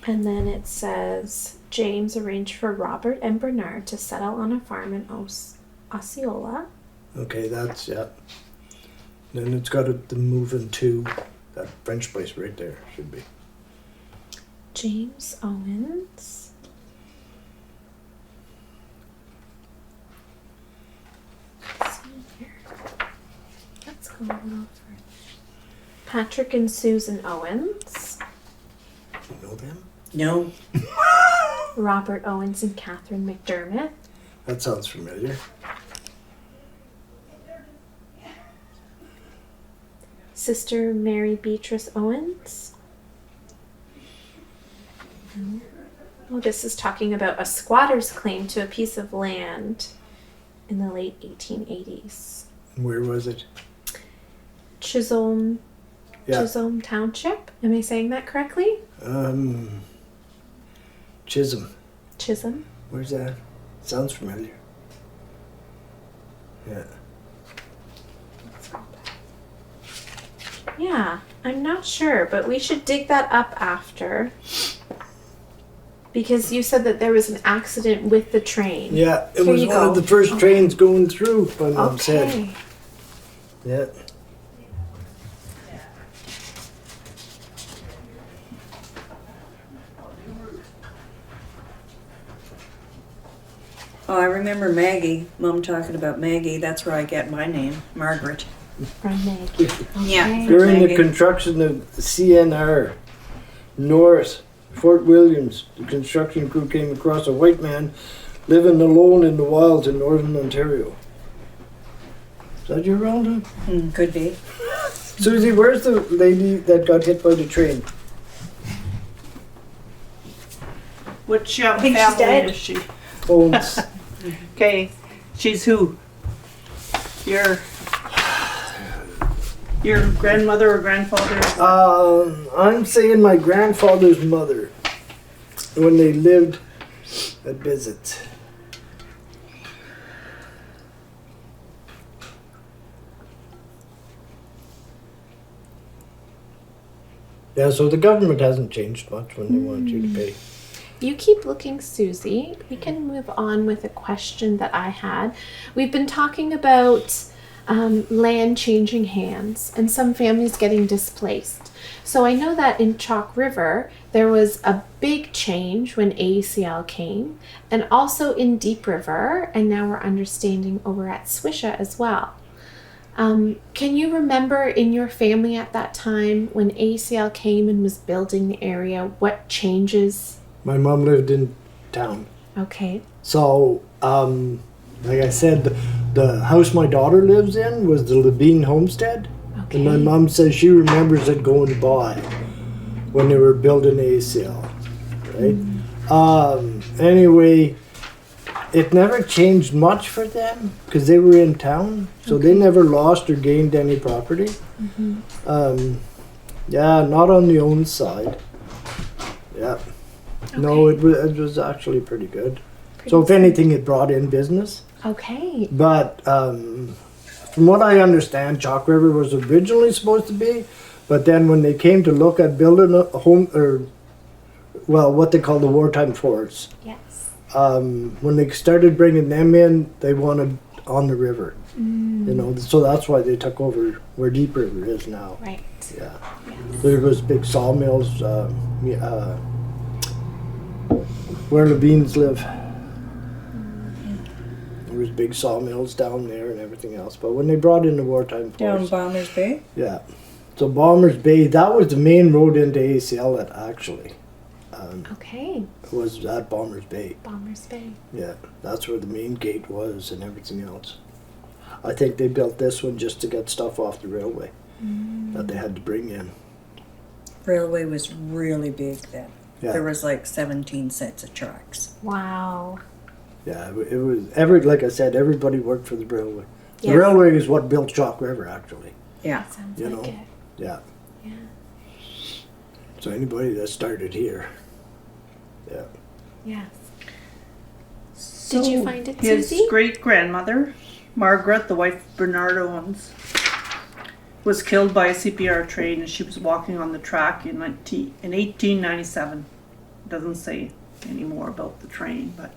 And then it says James arranged for Robert and Bernard to settle on a farm in Osceola. Okay, that's, yeah. Then it's got the moving to that French place right there, should be. James Owens. Let's see here. Let's go a little further. Patrick and Susan Owens. You know them? No. Robert Owens and Catherine McDermott. That sounds familiar. Sister Mary Beatrice Owens. Oh, this is talking about a squatter's claim to a piece of land in the late 1880s. Where was it? Chisholm, Yeah. Chisholm Township. Am I saying that correctly? Chisholm. Chisholm. Where's that? Sounds familiar. Yeah. Yeah, I'm not sure, but we should dig that up after. Because you said that there was an accident with the train. Yeah, it Here was you one go. of the first trains going through, my mom said. Okay. Yeah. Oh, I remember Maggie. Mom talking about Maggie. That's where I get my name, Margaret. From Maggie. Yeah. Okay. During the Maggie. construction of CNR North, Fort Williams, the construction crew came across a white man living alone in the wilds in northern Ontario. Is that your relative? Could be. Susie, where's the lady that got hit by the train? Which think she's family dead. is she? Owens. Okay, she's who? Your grandmother or grandfather? I'm saying my grandfather's mother when they lived at Bizet. Yeah, so the government hasn't changed much when they want you to pay. You keep looking, Susie. We can move on with a question that I had. We've been talking about land changing hands and some families getting displaced. So I know that in Chalk River, there was a big change when ACL came, and also in Deep River, and now we're understanding over at Swisha as well. Can you remember in your family at that time when ACL came and was building the area, what changes? My mom lived in town. Okay. So, like I said, the house my daughter lives in was the Levine homestead. Okay. And my mom says she remembers it going by when they were building ACL, right? Anyway, it never changed much for them because they were in town, so they never lost or gained any property. Yeah, not on the own side. Yeah. No, it was actually pretty good. So if anything, it brought in business. Okay. But from what I understand, Chalk River was originally supposed to be, but then when they came to look at building a home, or well, what they call the wartime forts, Yes. when they started bringing them in, they wanted on the river. You know, so that's why they took over where Deep River is now. Right. Yeah. There was big sawmills where Levines live. There was big sawmills down there and everything else. But when they brought in the wartime Down force, Bombers Bay? yeah. So Bombers Bay, that was the main road into ACL that actually Okay. was at Bombers Bay. Bombers Bay. Yeah, that's where the main gate was and everything else. I think they built this one just to get stuff off the railway that they had to bring in. Railway was really big then. Yeah. There was like 17 sets of tracks. Wow. Yeah, it was like I said, everybody worked for the railway. Yeah. The railway is what built Chalk River, actually. Yeah. Sounds You like know. it. Yeah. Yeah. So anybody that started here. Yeah. Yes. Did you find it, His Susie? great-grandmother, Margaret, the wife of Bernard Owens, was killed by a CPR train as she was walking on the track in 1897. Doesn't say any more about the train, but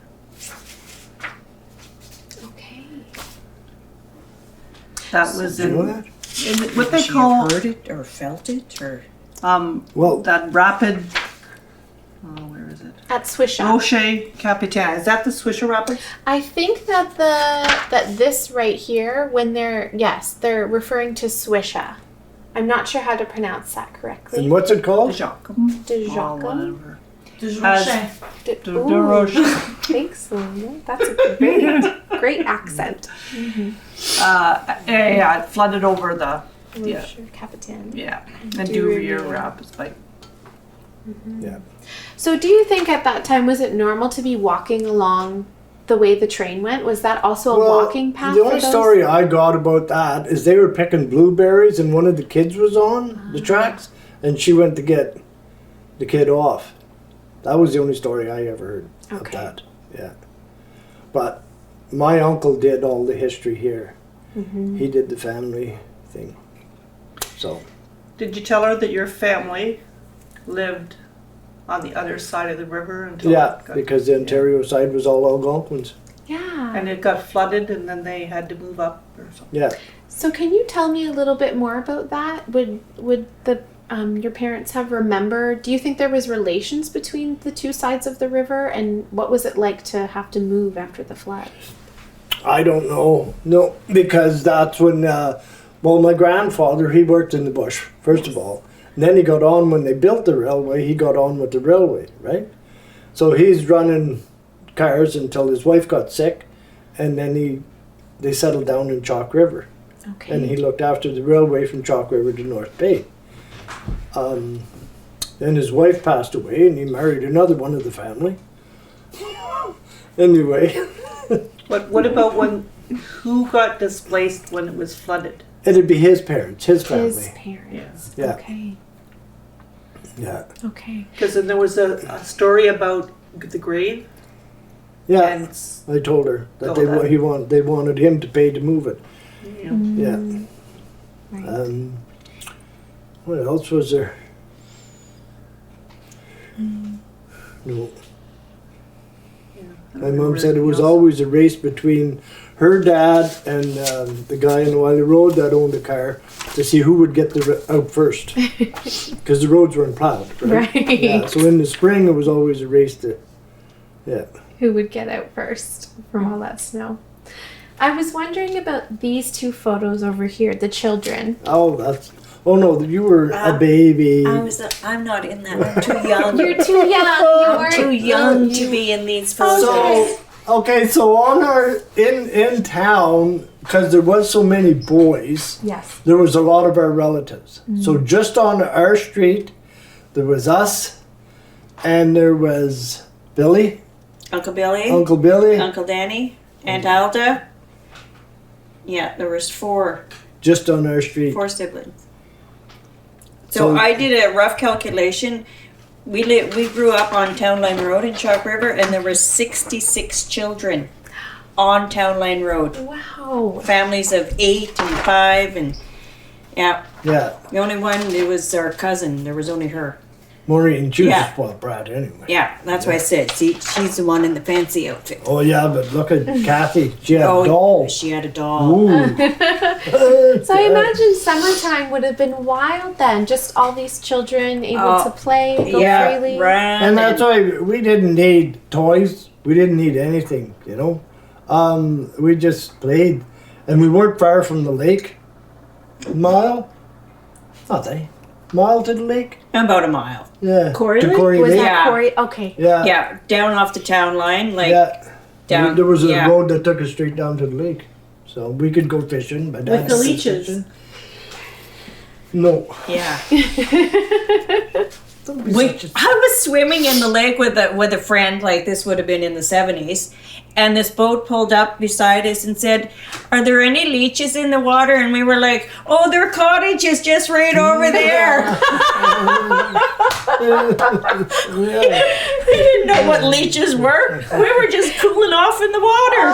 Okay. that was Do you know in, that? in what they She call heard it or felt it or Well, that rapid. Oh, where is it? At Swisha. Rocher Capitan. Is that the Swisher Rapids? I think that that this right here, when they're referring to Swisha. I'm not sure how to pronounce that correctly. and what's it called? Jacques. De Oh, Jacques. whatever. Rocher. De Ooh, Rocher. Thanks, Luna. That's a great accent. Yeah, it flooded over the Yeah. Rocher Capitan. and Duvier Rapids. Like, Yeah. So do you think at that time, was it normal to be walking along the way the train went? Was that also a walking path? The only for those? story I got about that is they were picking blueberries and one of the kids was on the tracks and she went to get the kid off. That was the only story I ever heard of Okay. that. Yeah. But my uncle did all the history here. He did the family thing. So, did you tell her that your family lived on the other side of the river until yeah, it got, because the Ontario side was all Algonquins. Yeah. and it got flooded, and then they had to move up or something? Yeah. So can you tell me a little bit more about that? Would the your parents have remembered? Do you think there was relations between the two sides of the river, and what was it like to have to move after the flood? I don't know. No, because that's when, my grandfather, he worked in the bush, first of all. And then he got on, when they built the railway, he got on with the railway, right? So he's running cars until his wife got sick, and then they settled down in Chalk River. Okay. And he looked after the railway from Chalk River to North Bay. Then his wife passed away, and he married another one of the family. Anyway, What about who got displaced when it was flooded? it'd be his parents, his family. His parents. Yeah. Okay. Yeah. Okay. Because then there was a story about the grave. Yeah. And I told her that Oh, they wanted him to pay to move it. you know, Yeah. Right. What else was there? No. My mom said it was always a race between her dad and the guy in Wiley Road that owned the car to see who would get out first. Because the roads weren't plowed, right? Right. Yeah, so in the spring it was always a race to, yeah. Who would get out first from all that snow? I was wondering about these two photos over here, the children. Oh, no, you were a baby. I'm not in that. I'm too young. You're too young. I'm too young to be in these photos. So on in town, because there was so many boys, Yes. there was a lot of our relatives. So just on our street, there was us, and there was Billy, Uncle Billy, Uncle Billy, Uncle Danny, Aunt Alda. Yeah, there was four just on our street. siblings. So I did a rough calculation. We grew up on Town Line Road in Chalk River, and there were 66 children on Town Line Road. Wow. Families of 8 and 5, and yeah. Yeah, The only one, it was our cousin. There was only her. Maureen, she was Yeah. a spoiled brat anyway. Yeah, that's what I said. See, she's the one in the fancy outfit. Oh yeah, but look at Kathy. She had dolls. She had a doll. Ooh. So I imagine summertime would have been wild then. Just all these children able to play, go freely. Ran And that's why we didn't need toys. We didn't need anything, you know. We just played, and we weren't far from the lake. Mile to the lake. About a mile. Yeah. Corey to Lake? Corey Was Lake. that Yeah. Corey? Okay. Yeah. Yeah, down off the town line, like Yeah. down. There was a yeah. road that took us straight down to the lake, so we could go fishing. My dad With the was leeches. fishing. No. Yeah. Don't be such a- I was swimming in the lake with a friend, like this would have been in the 70s, and this boat pulled up beside us and said, "Are there any leeches in the water?" And we were like, "Oh, there are cottages just right over there." Yeah. We didn't know what leeches were. We were just cooling off in the water.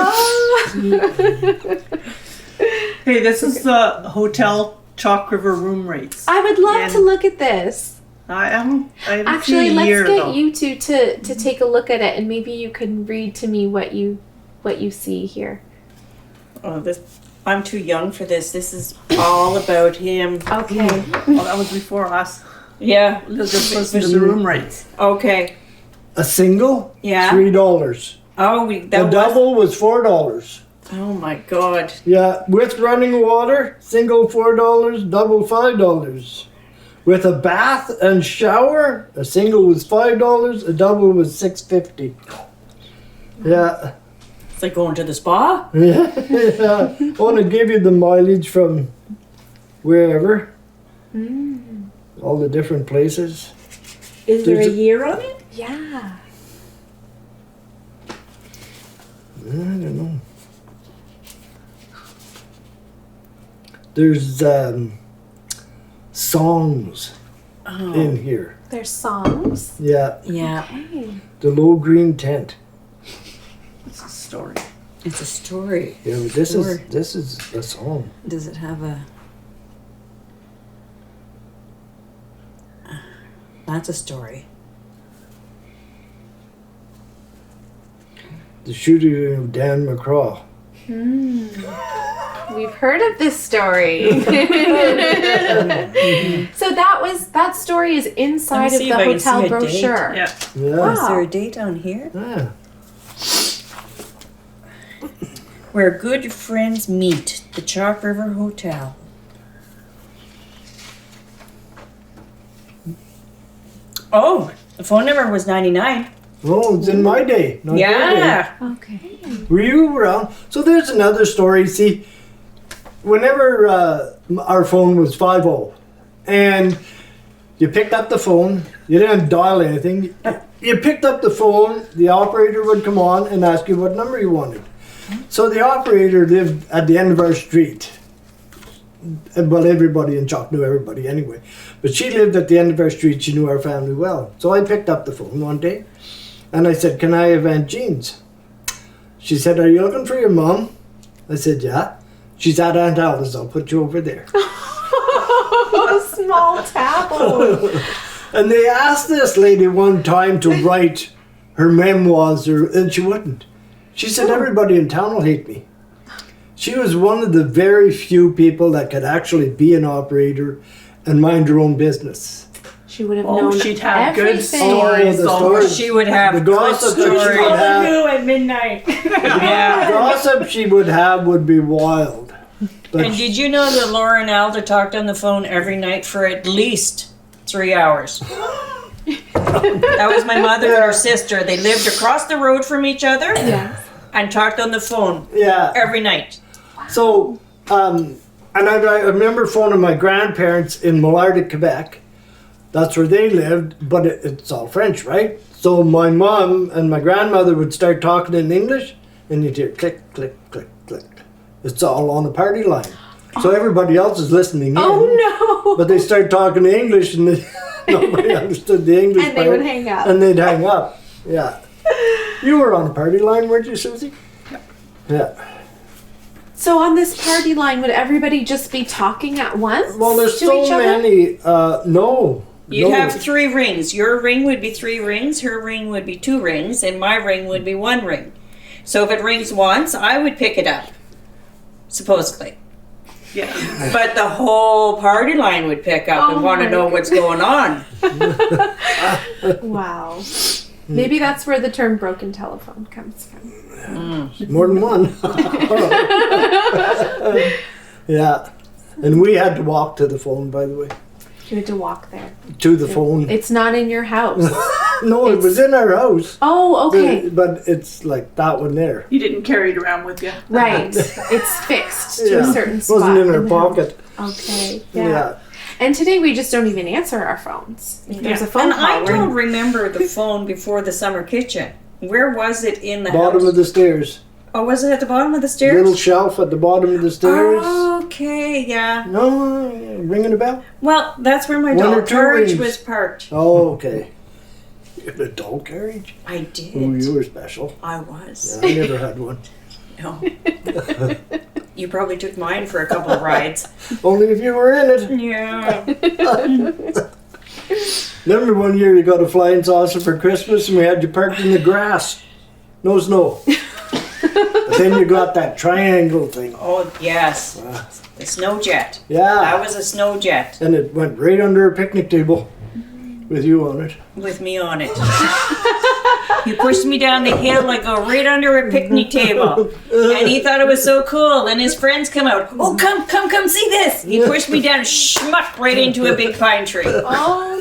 Hey, this is the Hotel Chalk River room rates. I would love And to look at this. I haven't Actually, seen a let's year, get though. you two to take a look at it, and maybe you can read to me what you see here. Oh, I'm too young for this. This is all about him. Okay. Oh, that was before us. Yeah. Let's just listen to the room rates. Okay. A single, Yeah. $3. Oh, A that was. double was $4. Oh my God. Yeah, with running water, single $4, double $5. With a bath and shower, a single was $5, a double was $6.50. Yeah, It's like going to the spa. yeah. I want to give you the mileage from wherever, all the different places. Is there a There's a- year on it? Yeah. I don't know. There's songs in here. There's songs. Yeah, Yeah. Hey. the low green tent. It's a story. It's a story. Yeah, but this is a song. Does it have a? That's a story. The shooting of Dan McCraw. We've heard of this story. So that story is inside of see the if I can see hotel a date. brochure. Yeah. Yeah. Wow. Is there a date on here? Yeah. Where good friends meet, the Chalk River Hotel. Oh, the phone number was 99. Oh, it's in my day. Not your Yeah. Okay. day. Were you around? So there's another story. See, whenever our phone was 50, and you picked up the phone, you didn't dial anything. You picked up the phone, the operator would come on and ask you what number you wanted. So the operator lived at the end of our street. Well, everybody in Chalk knew everybody anyway. But she lived at the end of our street. She knew our family well. So I picked up the phone one day and I said, "Can I have Aunt Jean's?" She said, "Are you looking for your mom?" I said, "Yeah." She's at Aunt Alice. I'll put you over there. Small taboo. And they asked this lady one time to write her memoirs, and she wouldn't. She said, everybody in town will hate me. She was one of the very few people that could actually be an operator and mind her own business. She would have Oh, known she'd have good everything. stories. the Oh, stories. She would have The good gossip that she stories. would have. You at midnight. Yeah. Gossip she would have would be wild. But And did you know that Laura and Alda talked on the phone every night for at least 3 hours? That was my mother and her sister. They lived across the road from each other Yes. and talked on the phone yeah. every night. So, and I remember phoning my grandparents in Malartic, Quebec. That's where they lived, but it's all French, right? So my mom and my grandmother would start talking in English, and you'd hear click, click, click, click. It's all on a party line. So everybody else is listening in. Oh no! But they start talking English, and nobody understood the English And they part, would hang up. And they'd hang up. Yeah. You were on a party line, weren't you, Susie? Yeah. So on this party line, would everybody just be talking at once? Well, there's to so each other? many. No. You'd no. have 3 rings. Your ring would be 3 rings, her ring would be 2 rings, and my ring would be 1 ring. So if it rings once, I would pick it up, supposedly. Yeah. But the whole party line would pick up and Oh want to my know what's going on. Wow. Maybe that's where the term broken telephone comes from. More than one. Yeah. And we had to walk to the phone, by the way. You had to walk there. To the phone. It's not in your house. No, it was in our house. Oh, okay. But it's like that one there. You didn't carry it around with you. Right. It's fixed to a certain It spot. wasn't in our the house. pocket. Okay. Yeah. Yeah. And today we just don't even answer our phones. There's a phone And I call. don't remember the phone before the summer kitchen. Where was it in the Bottom house? of the stairs. Oh, was it at the bottom of the stairs? Little shelf at the bottom of the stairs. Okay, yeah. No, ringing a bell? Well, that's where my One or dog two carriage rings. was parked. Oh, okay. You had a dog carriage? I did. Oh, you were special. I was. I never had one. No. You probably took mine for a couple of rides. Only if you were in it. Yeah. Remember one year you got a flying saucer for Christmas and we had you parked in the grass. No snow. But then you got that triangle thing. Oh, yes. The snow jet. That Yeah. was a snow jet And it went right under a picnic table with you on it. with me on it. You pushed me down the hill, I go right under a picnic table. And he thought it was so cool. And his friends come out. Oh, come see this. He pushed me down, schmuck, right into a big pine tree. Oh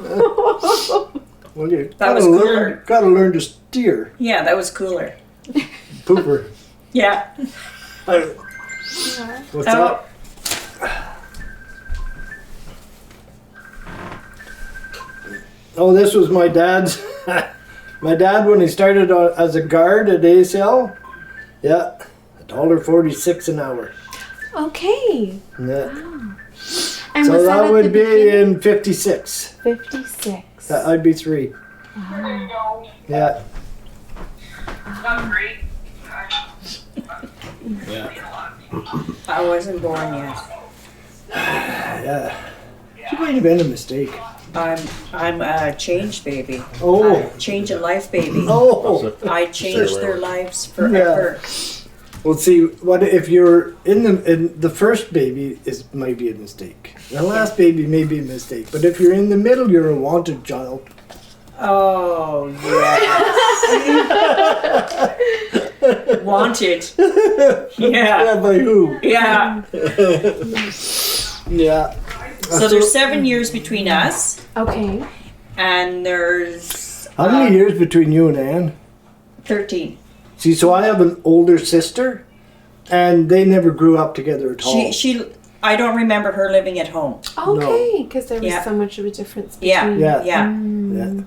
no. Well, you That was cooler. gotta learn to steer. Yeah, that was cooler. Pooper. Yeah. What's Oh. up? Oh, this was my dad's. My dad, when he started as a guard at ASL, yeah, $1.46 an hour. Okay. Yeah. And So was that at would the be beginning? in 56. 56. I'd be 3. Yeah. I wasn't born yet. Yeah. It might have been a mistake. I'm a change baby. Oh. Change a life baby. Oh. I changed their lives forever. Well, see, what if you're in the first baby might be a mistake. The last baby may be a mistake, but if you're in the middle, you're a wanted child. Oh, yes. Wanted. Yeah. Yeah, by who? Yeah. Yeah. So there's 7 years between us, Okay. and there's How many years between you and Anne? 13. See, so I have an older sister, and they never grew up together at all. I don't remember her living at home. Okay, because there was Yeah. so much of a difference between. Yeah. Yeah. Yeah. Yeah.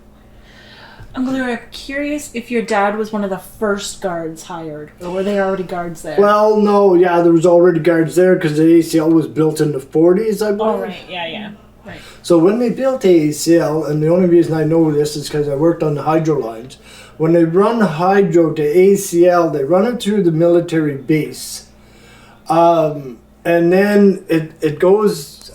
Uncle Leroy, I'm curious if your dad was one of the first guards hired, or were they already guards there? Well, no, yeah, there was already guards there because the ACL was built in the 40s, I believe. Oh, right. Yeah. Right. So when they built ACL, and the only reason I know this is because I worked on the hydro lines, when they run hydro to ACL, they run it through the military base. And then it goes...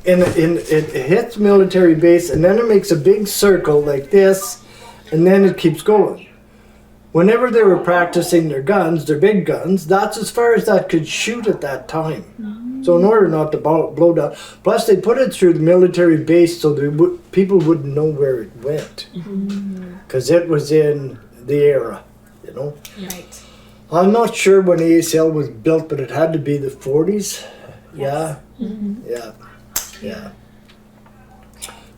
and it hits military base, and then it makes a big circle like this, and then it keeps going. Whenever they were practicing their guns, their big guns, that's as far as that could shoot at that time. So in order not to blow down, plus they put it through the military base so people wouldn't know where it went, because it was in the era, you know. Right. I'm not sure when ASL was built, but it had to be the 40s. Yeah. Yeah.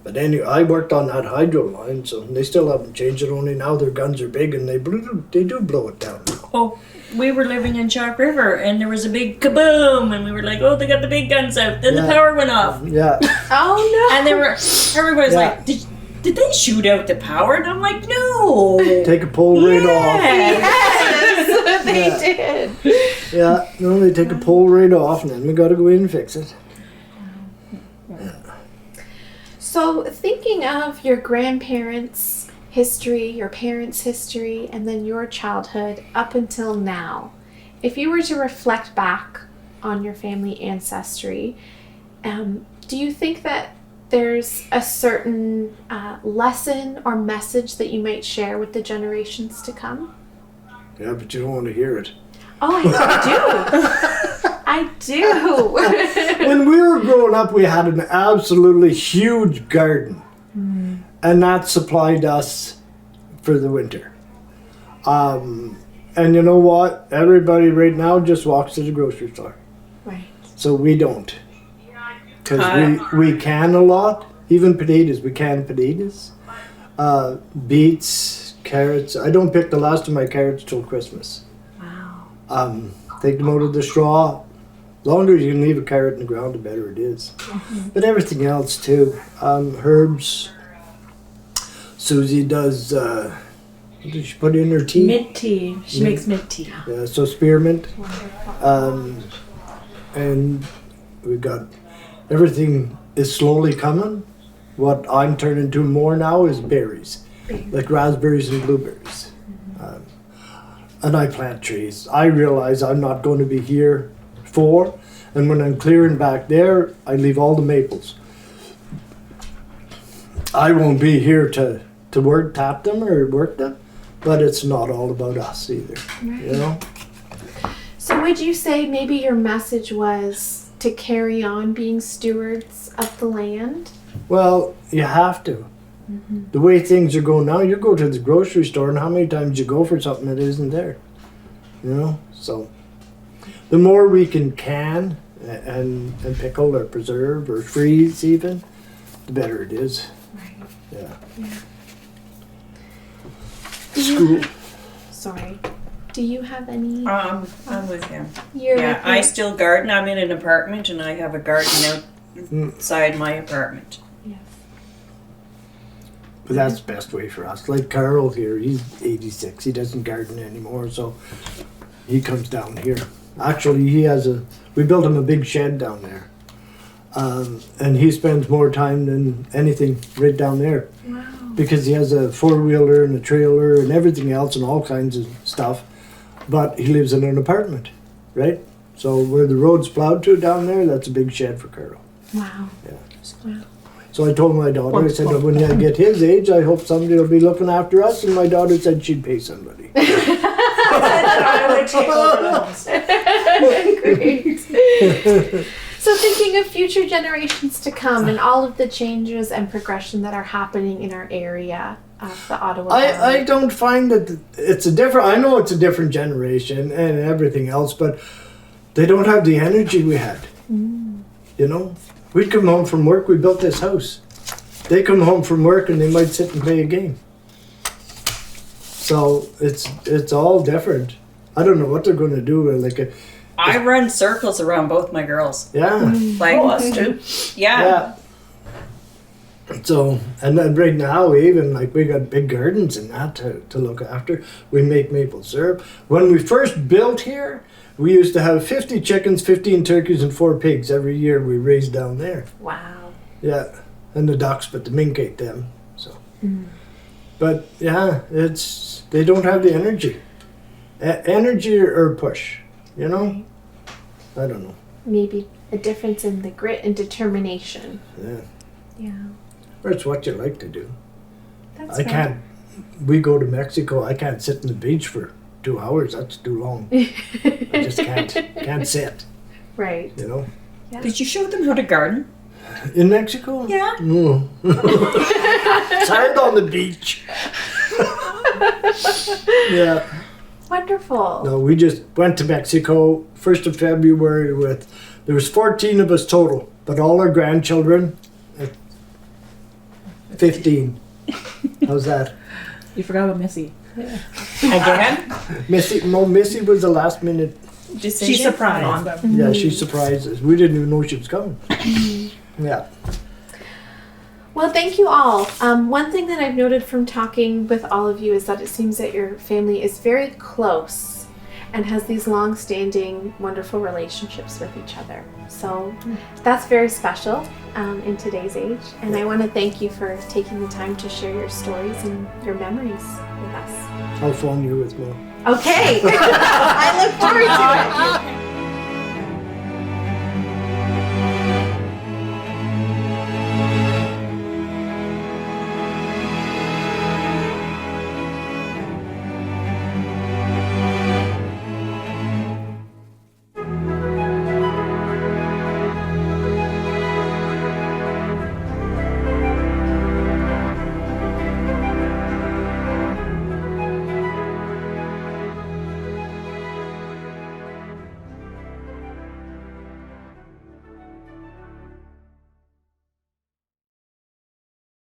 But anyway, I worked on that hydro line, so they still haven't changed it. Only now their guns are big and they do blow it down now. Oh, we were living in Chalk River and there was a big kaboom and we were like, oh, they got the big guns out. Then the power went off. Yeah. Oh no. And everybody's like, did they shoot out the power? And I'm like, no. Take a pole right off. Yes, they did. Yeah, no, they take a pole right off and then we got to go in and fix it. So thinking of your grandparents' history, your parents' history, and then your childhood up until now, if you were to reflect back on your family ancestry, do you think that there's a certain lesson or message that you might share with the generations to come? Yeah, but you don't want to hear it. Oh, I do. When we were growing up, we had an absolutely huge garden, and that supplied us for the winter. And you know what? Everybody right now just walks to the grocery store. Right. So we don't. Because we can a lot. Even potatoes, we can potatoes. Beets, carrots. I don't pick the last of my carrots till Christmas. Wow. Take them out of the straw. Longer you can leave a carrot in the ground, the better it is. But everything else too. Herbs. Susie does, what did she put in her tea? Mint tea. She makes mint tea. Yeah, so spearmint. And we got, everything is slowly coming. What I'm turning to more now is berries. Like raspberries and blueberries. And I plant trees. I realize I'm not going to be here for, and when I'm clearing back there, I leave all the maples. I won't be here to tap them or work them, but it's not all about us either, you know? So would you say maybe your message was to carry on being stewards of the land? Well, you have to. The way things are going now, you go to the grocery store and how many times you go for something that isn't there, you know? So the more we can and pickle or preserve or freeze even, the better it is. Right. Yeah. School. Sorry. Do you have any? I'm with him. You're Yeah, with I me? still garden. I'm in an apartment and I have a garden outside my apartment. Yes. But that's the best way for us. Like Carl here, he's 86. He doesn't garden anymore, so he comes down here. Actually, we built him a big shed down there. And he spends more time than anything right down there. Wow. Because he has a four-wheeler and a trailer and everything else and all kinds of stuff. But he lives in an apartment, right? So where the road's plowed to down there, that's a big shed for Carl. Wow. Yeah. Wow. So I told my daughter, I said, when I get his age, I hope somebody will be looking after us. And my daughter said she'd pay somebody. I would take over the homestead. Great. So thinking of future generations to come and all of the changes and progression that are happening in our area of the Ottawa Valley. I don't find that it's a different, I know it's a different generation and everything else, but they don't have the energy we had. You know? We'd come home from work, we built this house. They come home from work and they might sit and play a game. So it's all different. I don't know what they're going to do. I run circles around both my girls. Yeah. Like us too. Yeah. So, and then right now, even we got big gardens and that to look after. We make maple syrup. When we first built here, we used to have 50 chickens, 15 turkeys, and 4 pigs every year we raised down there. Wow. Yeah, and the ducks, but the mink ate them. So, but yeah, they don't have the energy, energy or push. You know, I don't know. Maybe a difference in the grit and determination. Yeah. Yeah, Or it's what you like to do. that's I right. can't, we go to Mexico, I can't sit on the beach for 2 hours. That's too long. I just can't sit, Right. you know. Did you show them how to garden? In Mexico? Yeah. No. It's hard on the beach. Yeah. Wonderful. No, we just went to Mexico 1st of February there was 14 of us total, but all our grandchildren, 15. How's that? You forgot about Missy. Again? Missy was the last minute. She surprised them. Yeah, she surprised us. We didn't even know she was coming. Yeah. Well, thank you all. One thing that I've noted from talking with all of you is that it seems that your family is very close and has these long-standing, wonderful relationships with each other. So that's very special in today's age. And I want to thank you for taking the time to share your stories and your memories with us. I'll phone you with more. Okay. I look forward to it.